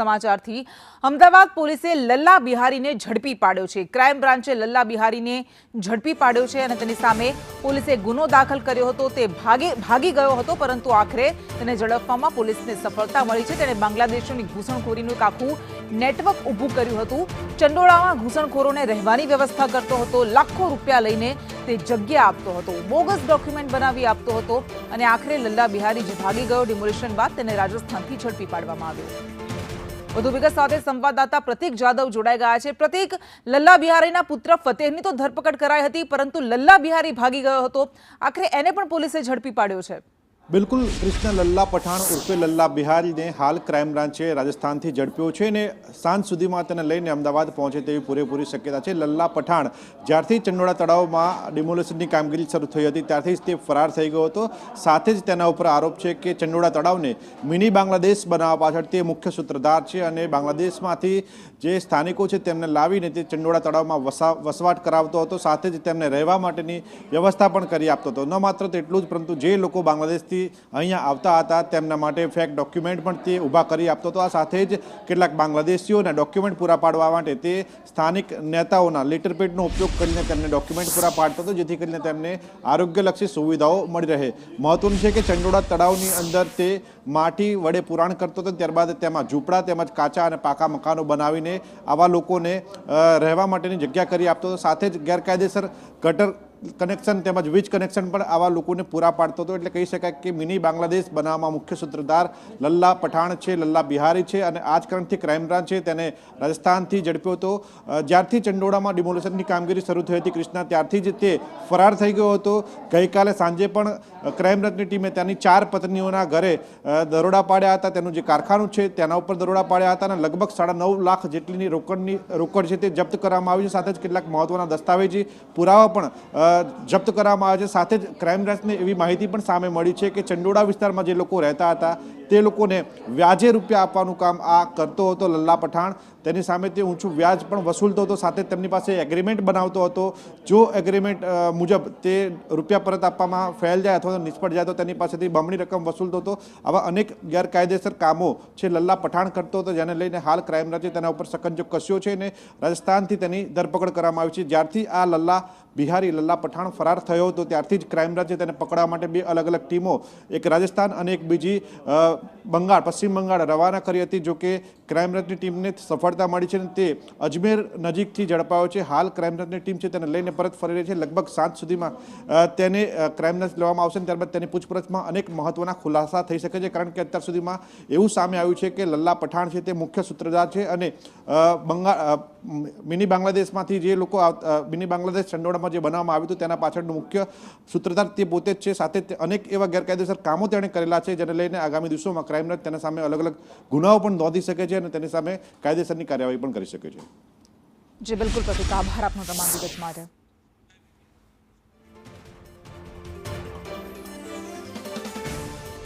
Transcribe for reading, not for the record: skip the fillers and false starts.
સમાચારથી અમદાવાદ પોલીસે લલ્લા બિહારીને ઝડપી પાડ્યો છે। ક્રાઇમ બ્રાન્ચે લલ્લા બિહારીને ઝડપી પાડ્યો છે અને તેની સામે પોલીસે ગુનો દાખલ કર્યો હતો। તે ભાગી ગયો હતો, પરંતુ આખરે તેને ઝડપવામાં પોલીસને સફળતા મળી છે। તેણે બાંગ્લાદેશની ઘૂસણખોરીનું એક આખું નેટવર્ક ઊભું કર્યું હતું। ચંડોળામાં ઘૂસણખોરોને રહેવાની વ્યવસ્થા કરતો હતો, લાખો રૂપિયા લઈને તે જગ્યા આપતો હતો, બોગસ ડોક્યુમેન્ટ બનાવી આપતો હતો અને આખરે લલ્લા બિહારી જે ભાગી ગયો। ડિમોલિશન બાદ તેને રાજસ્થાનથી ઝડપી પાડવામાં આવ્યો। વધુ વિગત સાથે સંવાદદાતા પ્રતીક જાદવ જોડાઈ ગયા છે। પ્રતીક, લલ્લા બિહારીના પુત્ર ફતેહની તો ધરપકડ કરાઈ હતી, પરંતુ લલ્લા બિહારી ભાગી ગયો હતો, આખરે એને પણ પોલીસે ઝડપી પાડ્યો છે। બિલકુલ કૃષ્ણ, લલ્લા પઠાણ ઉર્ફે લલ્લા બિહારીને હાલ ક્રાઇમ બ્રાન્ચે રાજસ્થાનથી ઝડપ્યો છે અને સાંજ સુધીમાં તેને લઈને અમદાવાદ પહોંચે તેવી પૂરેપૂરી શક્યતા છે। લલ્લા પઠાણ જ્યારથી ચંડોળા તળાવમાં ડિમોલેશનની કામગીરી શરૂ થઈ હતી ત્યારથી જ તે ફરાર થઈ ગયો હતો। સાથે જ તેના ઉપર આરોપ છે કે ચંડોળા તળાવને મિની બાંગ્લાદેશ બનાવવા પાછળ તે મુખ્ય સૂત્રધાર છે અને બાંગ્લાદેશમાંથી જે સ્થાનિકો છે તેમને લાવીને તે ચંડોળા તળાવમાં વસવાટ કરાવતો હતો, સાથે જ તેમને રહેવા માટેની વ્યવસ્થા પણ કરી આપતો હતો। ન માત્ર તેટલું જ, પરંતુ જે લોકો બાંગ્લાદેશથી અહીંયા આવતા હતા તેમના માટે ફેક ડોક્યુમેન્ટ પણ તે ઊભા કરી આપતો હતો। આ સાથે જ કેટલાક બાંગ્લાદેશીઓના ડોક્યુમેન્ટ પૂરા પાડવા માટે તે સ્થાનિક નેતાઓના લેટરપેડનો ઉપયોગ કરીને તેમને ડોક્યુમેન્ટ પૂરા પાડતો હતો, જેથી કરીને તેમને આરોગ્યલક્ષી સુવિધાઓ મળી રહે। મહત્વનું છે કે ચંડોળા તળાવની અંદર તે માટી વડે પુરાણ કરતો હતો, ત્યારબાદ તેમાં ઝૂંપડા તેમજ કાચા અને પાકા મકાનો બનાવીને આવા લોકોને રહેવા માટેની જગ્યા કરી આપતો હતો। સાથે જ ગેરકાયદેસર ગટર કનેક્શન તેમજ વીજ કનેક્શન પણ આવા લોકોને પૂરા પાડતો હતો। એટલે કહી શકાય કે મિની બાંગ્લાદેશ બનાવવામાં મુખ્ય સૂત્રધાર લલ્લા પઠાણ છે, લલ્લા બિહારી છે અને આ જ કારણથી ક્રાઇમ બ્રાન્ચે તેને રાજસ્થાનથી ઝડપ્યો હતો। જ્યારથી ચંડોળામાં ડિમોલેશનની કામગીરી શરૂ થઈ હતી કૃષ્ણા, ત્યારથી જ તે ફરાર થઈ ગયો હતો। ગઈકાલે સાંજે પણ ક્રાઇમ બ્રાન્ચની ટીમે તેની 4 પત્નીઓના ઘરે દરોડા પાડ્યા હતા, તેનું જે કારખાનું છે તેના ઉપર દરોડા પાડ્યા હતા અને લગભગ 9.5 લાખ જેટલીની રોકડ છે તે જપ્ત કરવામાં આવી છે। સાથે જ કેટલાક મહત્વના દસ્તાવેજી પુરાવા પણ જપ્ત કરવામાં આવે છે। સાથે જ ક્રાઇમ બ્રાન્ચને એવી માહિતી પણ સામે મળી છે કે ચંડોળા વિસ્તારમાં જે લોકો રહેતા હતા તે લોકોને વ્યાજે રૂપિયા આપવાનું કામ આ કરતો હતો લલ્લા પઠાણ। તેની સામે તે ઊંચું વ્યાજ પણ વસૂલતો હતો, સાથે તેમની પાસે એગ્રીમેન્ટ બનાવતો હતો। જો એગ્રીમેન્ટ મુજબ તે રૂપિયા પરત આપવામાં ફેલ જાય અથવા તો નિષ્ફળ જાય તો તેની પાસેથી બમણી રકમ વસૂલતો હતો। આવા અનેક ગેરકાયદેસર કામો છે લલ્લા પઠાણ કરતો હતો, જેને લઈને હાલ ક્રાઇમ બ્રાન્ચે તેના ઉપર સકંજો કસ્યો છે અને રાજસ્થાનથી તેની ધરપકડ કરવામાં આવી છે। જ્યારથી આ લલ્લા બિહારી લલ્લા પઠાણ ફરાર થયો હતો ત્યારથી જ ક્રાઇમ બ્રાન્ચે તેને પકડવા માટે 2 અલગ અલગ ટીમો, એક રાજસ્થાન અને એક બીજી પશ્ચિમ બંગાળ રવાના કરી હતી। જો કે ક્રાઇમ બ્રાન્ચની ટીમને સફળતા મળી છે અને તે અજમેર નજીકથી ઝડપાયો છે। હાલ ક્રાઇમ બ્રાન્ચની ટીમ છે તેને લઈને પરત ફરી રહી છે। લગભગ સાંજ સુધીમાં તેને ક્રાઇમ બ્રાન્ચ લેવામાં આવશે અને ત્યારબાદ તેની પૂછપરછમાં અનેક મહત્વના ખુલાસા થઈ શકે છે, કારણ કે અત્યાર સુધીમાં એવું સામે આવ્યું છે કે લલ્લા પઠાણ છે તે મુખ્ય સૂત્રધાર છે અને મિની બાંગ્લાદેશમાંથી જે લોકો મિની બાંગ્લાદેશ ચંડોળામાં જે બનાવવામાં આવ્યું હતું તેના પાછળનું મુખ્ય સૂત્રધાર તે પોતે જ છે। સાથે અનેક એવા ગેરકાયદેસર કામો તેણે કરેલા છે, જેને લઈને આગામી દિવસોમાં ક્રાઇમ બ્રાન્ચ તેના સામે અલગ અલગ ગુનાઓ પણ નોંધી શકે છે અને તેની સામે કાયદેસરની કાર્યવાહી પણ કરી શકે છે। જી બિલકુલ પ્રતિક, આભાર આપનો તમામ વિગત માટે।